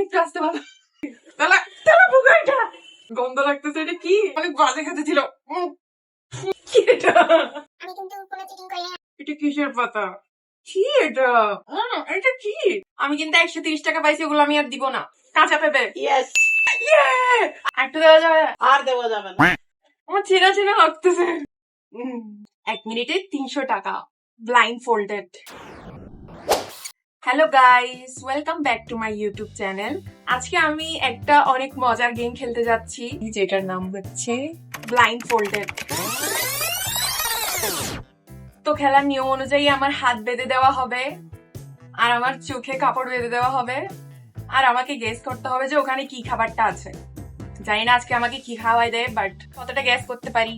একটু আসতে ভালো তাহলে তাহলে বুকাইটা গন্ধ লাগতেছে। এটা কি অনেক বাজে খেতে ছিল। কি এটা? আমি কিন্তু কোনো চিটিং করি না। এটা কিসের পাতা? কি এটা? এটা কি? আমি কিন্তু 130 টাকা পাইছি, ওগুলো আমি আর দিব না। কাঁচা পেঁপে। ইয়েস। একটু দেওয়া যাবে? আর দেওয়া যাবে না। আমার ছেঁড়া ছেঁড়া লাগতেছে। 1 মিনিটে 300 টাকা blind folded. Hello guys, welcome back to my YouTube channel. আজকে আমি একটা অনেক মজার গেম খেলতে যাচ্ছি, যেটার নাম হচ্ছে ব্লাইন্ড ফোল্ডেড। তো খেলার নিয়ম অনুযায়ী আমার হাত বেঁধে দেওয়া হবে আর আমার চোখে কাপড় বেঁধে দেওয়া হবে, আর আমাকে গেস করতে হবে যে ওখানে কি খাবারটা আছে। জানি না আজকে আমাকে কি খাওয়াই দেয়, বাট কতটা গ্যাস করতে পারি।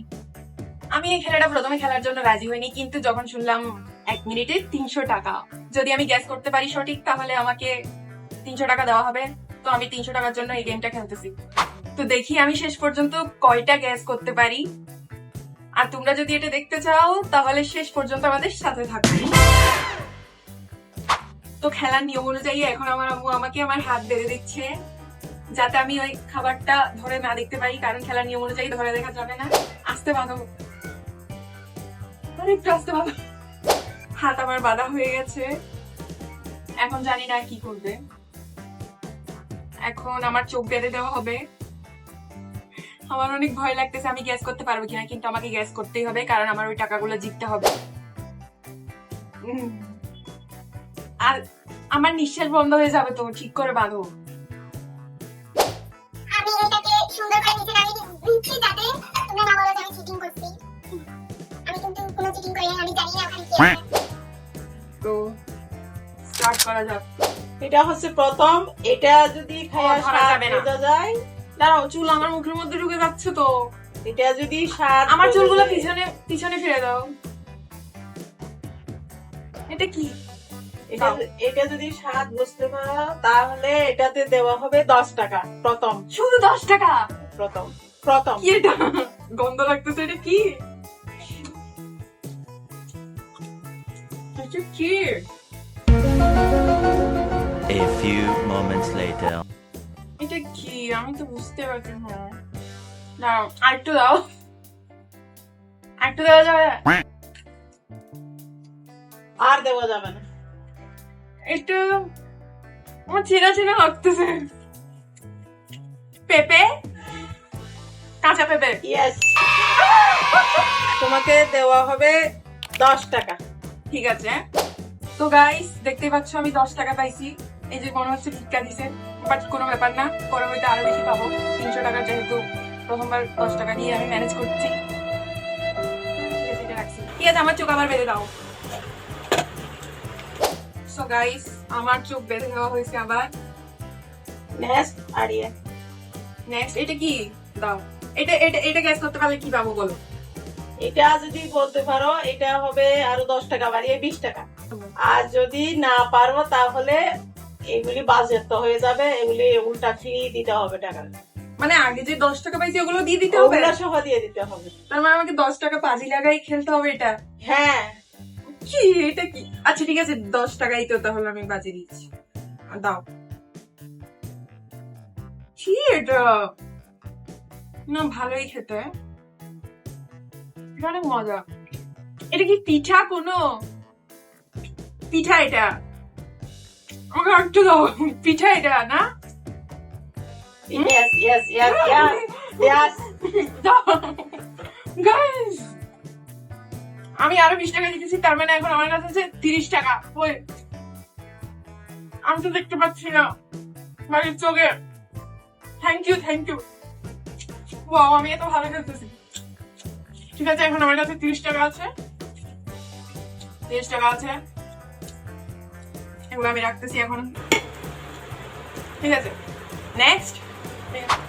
আমি এই খেলাটা প্রথমে খেলার জন্য রাজি হইনি, কিন্তু যখন শুনলাম 1 মিনিটে 300 টাকা, যদি আমি গ্যাস করতে পারি সঠিক তাহলে আমাকে 300 টাকা দেওয়া হবে। তো আমি 300 টাকার জন্য এই গেমটা খেলতেছি। তো দেখি আমি শেষ পর্যন্ত কয়টা গ্যাস করতে পারি। আর তোমরা যদি এটা দেখতে চাও তাহলে শেষ পর্যন্ত আমাদের সাথে থাকবে। তো খেলার নিয়ম অনুযায়ী এখন আমার আম্মু আমাকে আমার হাত বেঁধে দিচ্ছে, যাতে আমি ওই খাবারটা ধরে না দেখতে পারি, কারণ খেলার নিয়ম অনুযায়ী ধরে দেখা যাবে না। আস্তে বাঁধো, একটু আস্তে বাঁধো। হাত আমার বাঁধা হয়ে গেছে, এখন জানি না কি করবে। এখন আমার চোখ বেঁধে দেওয়া হবে। আমার অনেক ভয় লাগতেছে আমি গ্যাস করতে পারবো কিনা, কিন্তু আমাকে গ্যাস করতেই হবে, কারণ আমার ওই টাকাগুলো জিততে হবে। আর আমার নিঃশ্বাস বন্ধ হয়ে যাবে, তো ঠিক করে বাঁধো। আমি এটাকে সুন্দর করে নিচে নামিয়ে দিচ্ছি যাতে তোমরা না বলো যে আমি চিটিং করছি। আমি কিন্তু কোনো চিটিং করি না, আমি জানি না ওখানে কি আছে। তো স্টার্ট করা যাক। এটা হচ্ছে প্রথম। এটা যদি খাওয়া ধরা স্বাদ যাবে না। বোঝা যায়। দাঁড়াও, চুল আমার মুখের মধ্যে ঢুকে যাচ্ছে তো। এটা যদি স্বাদ আমার বোঝা চুলগুলো যায়। পিছনে পিছনে ফিরে দাও। এটা কি? এটা যদি স্বাদ বুঝতে পারো তাহলে এটাতে দেওয়া হবে 10 টাকা। প্রথম শুধু 10 টাকা? প্রথম প্রথম কি এটা? গন্ধ লাগতেছে। এটা কি? এটা কি? A few moments later. এটা কি? আমি তো বুঝতে পারছি না। দাও, আরেকটু দাও। আরেকটু দেওয়া যাবে? আর দেওয়া যাবে না। একটু আমার ছেঁড়া ছেঁড়া লাগতেছে। পেঁপে, কাঁচা পেঁপে। ইয়েস। তোমাকে দেওয়া হবে 10 টাকা। ঠিক আছে। তো গাইস, দেখতেই পাচ্ছ আমি 10 টাকা পাইছি। এই যে মনে হচ্ছে ভিক্ষা দিছে, বাট কোনো ব্যাপার না, পরে হয়তো আরো বেশি পাবো। 300 টাকা যেহেতু প্রথমবার 10 টাকা দিয়ে আমি ম্যানেজ করছি। ঠিক আছে, এটা রাখছি। ঠিক আছে, আমার চোখ আবার বেঁধে দাও। সো গাইস, আমার চোখ বেঁধে দেওয়া হয়েছে আবার। Next area. নেক্সট এটা কি? দাও। এটা এটা এটা গ্যাস করতে পারলে কি পাবো বলো? এটা যদি বলতে পারো এটা হবে আরো 10 টাকা বাড়িয়ে 20 টাকা। আর যদি না পারো তাহলে এগুলি বাজেয়াপ্ত হয়ে যাবে, এগুলি উল্টা ফ্রি দিতে হবে টাকা। মানে আগে যে 10 টাকা পাইছি ওগুলো দিয়ে দিতে হবে? ওগুলো সহ দিয়ে দিতে হবে। তার মানে আমাকে 10 টাকা বাজি লাগাই খেলতে হবে এটা? হ্যাঁ। কি এটা কি? আচ্ছা ঠিক আছে, 10 টাকাই তো, তাহলে আমি বাজি দিচ্ছি। দাও। কি এটা? না ভালোই খেতে, এটা অনেক মজা। এটা কি পিঠা? কোনো পিঠা এটা? আমাকে একটু দাও। পিঠা এটা না? Yes yes yes yes yes. Guys, আমি আরো 20 টাকা দিতেছি, তার মানে এখন আমার কাছে আছে 30 টাকা। ওই আমি তো দেখতে পাচ্ছি না বাড়ির চোখে। Thank you, thank you. Wow, আমি এত ভালো খেলতেছি। ঠিক আছে, এখন আমার কাছে 30 টাকা আছে। 30 টাকা আছে, এগুলো আমি রাখতেছি এখন। ঠিক আছে, নেক্সট।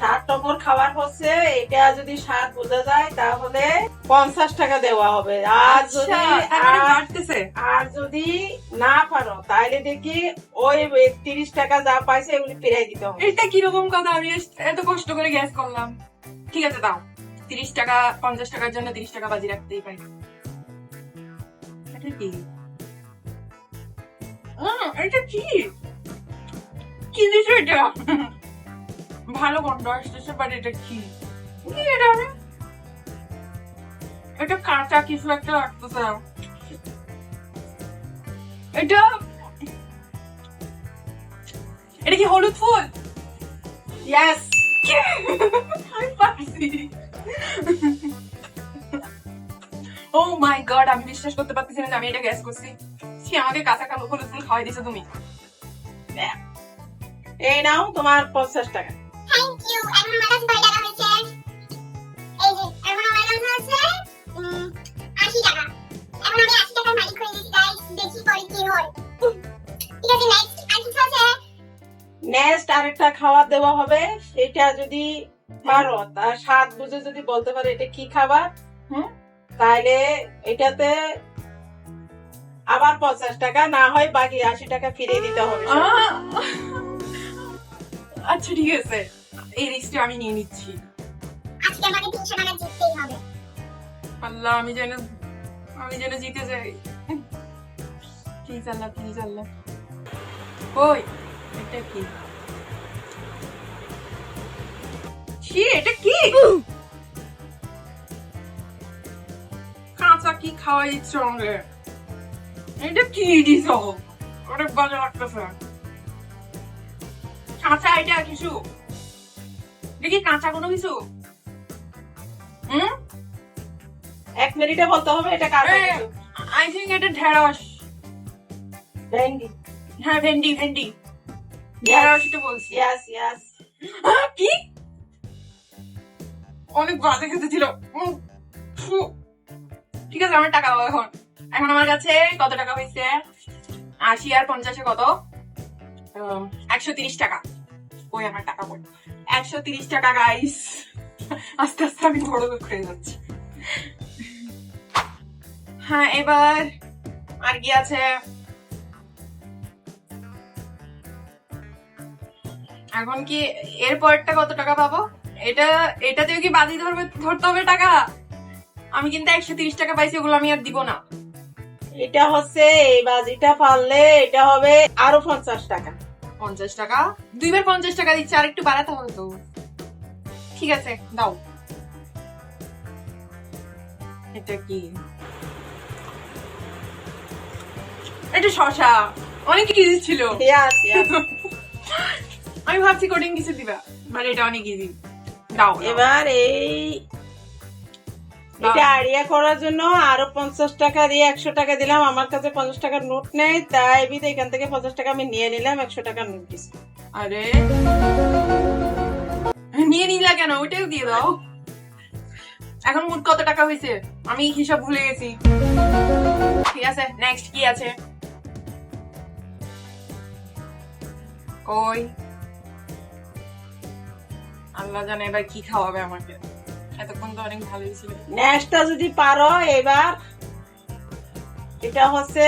7 নম্বর খাবার হচ্ছে এটা যদি স্বাদ বোঝা যায় তাহলে 50 টাকা দেওয়া হবে। আর যদি বাড়তেছে। আর যদি না পারো তাহলে দেখি ওই 30 টাকা যা পাইছে এগুলি ফিরাই দিতে হবে। এটা কিরকম কথা? আমি এত কষ্ট করে গ্যাস করলাম। ঠিক আছে, দাও 30 টাকা। 50 টাকার জন্য 30 টাকা বাজি রাখতেই পারি। এটা কি? এটা কি? কি দিছো এটা? ভালো গন্ধ আসতেছে, বাট এটা কি? কি এটা? এটা কাঁচা কিছু একটা লাগতেছে। এটা এটা কি হলুদ ফুল? ইয়েস, আমি পারছি। ও মাই গড, আমি বিশ্বাস করতে পারতেছি না যে আমি এটা গ্যাস করছি। সে আমাকে কাঁচা কালো হলুদ ফুল খাওয়াই দিছো তুমি। এই নাও তোমার 50 টাকা। Thank you. এখন আমার কাছে কয় টাকা হয়েছে? এই যে এখন আমার কাছে আছে 80 টাকা। এখন আমি 80 টাকার মালিক হয়ে গেছি গাইস। দেখি পরে কি হয়। ঠিক আছে, নেক্সট আর কিছু আছে? নেক্সট আরেকটা খাবার দেওয়া হবে, সেটা যদি পারো তার স্বাদ বুঝে যদি বলতে পারো এটা কি খাবার, তাহলে এটাতে আবার 50 টাকা, না হয় বাকি 80 টাকা ফিরিয়ে দিতে হবে। আচ্ছা ঠিক আছে, এই রিস্কটা আমি নিয়ে নিচ্ছি। আজকে আমাকে 300 টাকা জিততেই হবে। আল্লাহ, আমি যেন জিতে যাই। প্লিজ আল্লাহ, প্লিজ আল্লাহ। ওই এটা কি? ছি, এটা কি? কাঁচা কি খাওয়াই দিচ্ছ আমাকে? এটা কি দিছ? অনেক বাজে লাগতেছে। কাঁচা এটা কিছু? দেখি কাঁচা কোনো কিছু? হুম, 1 মিনিটে বলতে হবে এটা কাঁচা এই, কিছু। আই থিঙ্ক এটা ঢেঁড়স। ভেন্ডি। হ্যাঁ, ভেন্ডি। ঢেঁড়স এটা বলছি। Yes yes. কি? অনেক বাজে খেতে ছিল। ফু। ঠিক আছে, আমার টাকা দাও এখন। এখন আমার কাছে কত টাকা হয়েছে? 80 আর 50 কত? 130 টাকা। ওই আমার টাকা বল। 130 টাকা গাইস। আস্তে আস্তে আমি বড় লোক হয়ে যাচ্ছি। হ্যাঁ, এবার আর কি আছে? এখন কি এর পরেরটা কত টাকা পাবো? এটাতেও কি বাজি ধরতে হবে টাকা? আমি কিন্তু 130 টাকা পাইছি, ওগুলো আমি আর দিব না। এটা হচ্ছে এই বাজিটা পারলে এটা হবে আরো 50 টাকা। 50 টাকা? দুইবার 50 টাকা দিচ্ছে, আর একটু বাড়াতে হবে তো। ঠিক আছে, দাও। এটা কি? এটা শশা। অনেক ইজি ছিল। Yes yes. আমি ভাবছি কঠিন কিছু দিবা, মানে এটা অনেক ইজি। দাও। এবার এটা আইডিয়া করার জন্য আরো 50 টাকা দিয়ে 100 টাকা দিলাম। আমার কাছে 50 টাকার নোট নেই, তাই এখান থেকে 50 টাকা আমি নিয়ে নিলাম, 100 টাকার নোট দিচ্ছি। আরে নিয়ে নিলা কেন? ওইটাও দিয়ে দাও। এখন মোট কত টাকা হয়েছে? আমি হিসাব ভুলে গেছি। ঠিক আছে, নেক্সট কি আছে? কই? আল্লাহ জানে এবার কি খাওয়াবে আমাকে। এতক্ষণ তো অনেক ভালোই ছিল। নেক্সটটা যদি পারো, এবার এটা হচ্ছে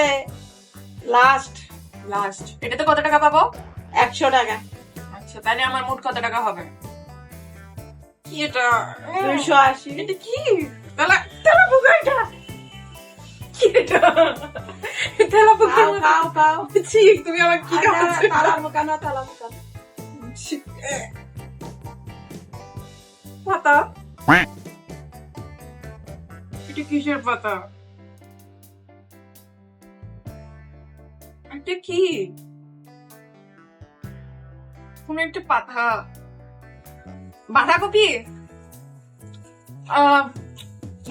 লাস্ট। এটাতে কত টাকা পাবো? 100 টাকা। আচ্ছা, তাহলে আমার মোট কত টাকা হবে? কি এটা? 280। এটা কি? তেলা পোকা এটা? কি এটা? তেলা পোকা? খাও খাও খাও। ছি, তুমি আমার কি খাওয়াচ্ছ? তালা মোকানো। ছি, পাতা? এটা কিসের পাতা? এটা কি? কোন একটা পাতা। বাঁধাকপি?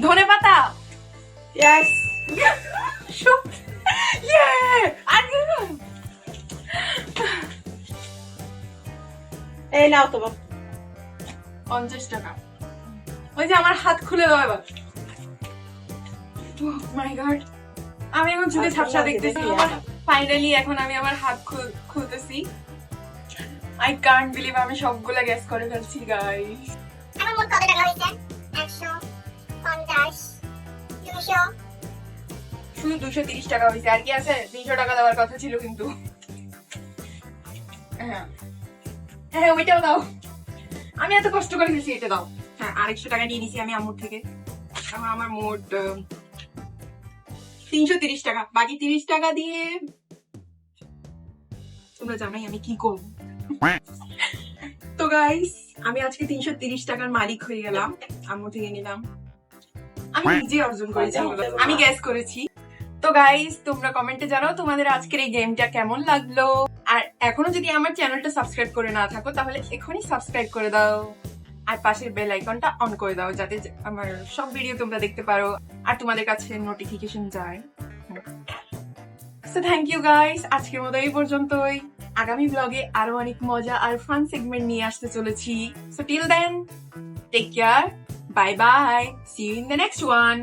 ধনে পাতা? ইয়েস। এই নাও তোমার 50 টাকা। ওই যে আমার হাত খুলে দাও এবার। মাই গড, আমি এখন চোখে ঝাপসা দেখতেছি। ফাইনালি এখন আমি আমার হাত খুলতেছি। আই কান্ট বিলিভ আমি সবগুলা গ্যাস করে ফেলছি গাইস। এখন মোট কত টাকা হয়েছে? 100, 50, 200। শুধু 230 টাকা হয়েছে। আর কি আছে? 300 টাকা দেওয়ার কথা ছিল কিন্তু। হ্যাঁ, ওইটাও দাও। আমি এত কষ্ট করে গেছি, এটা দাও। হ্যাঁ, আর 100 টাকা নিয়ে নিছি আমি আম্মুর থেকে। এখন আমার মোট 330 টাকা। বাকি 30 টাকা দিয়ে তোমরা জানোই আমি কি করবো। তো গাইস আমি আজকে 330 টাকার মালিক হয়ে গেলাম, আম্মু থেকে নিলাম। আমি নিজে অর্জন করেছি এগুলো। আমি গ্যাস করেছি। তো গাইস তোমরা কমেন্টে জানাও তোমাদের আজকের এই গেমটা কেমন লাগলো। আর এখনো যদি আমার চ্যানেলটা সাবস্ক্রাইব করে না থাকো তাহলে এখনই সাবস্ক্রাইব করে দাও, আর পাশের বেল আইকনটা অন করে দাও যাতে আমার সব ভিডিও তোমরা দেখতে পারো আর তোমাদের কাছে নোটিফিকেশন যায়। সো থ্যাংক ইউ গাইস, আজকের মতো এই পর্যন্তই। আগামী ব্লগে আরো অনেক মজা আর ফান সেগমেন্ট নিয়ে আসতে চলেছি। So till then take care, bye bye, see you in the next one.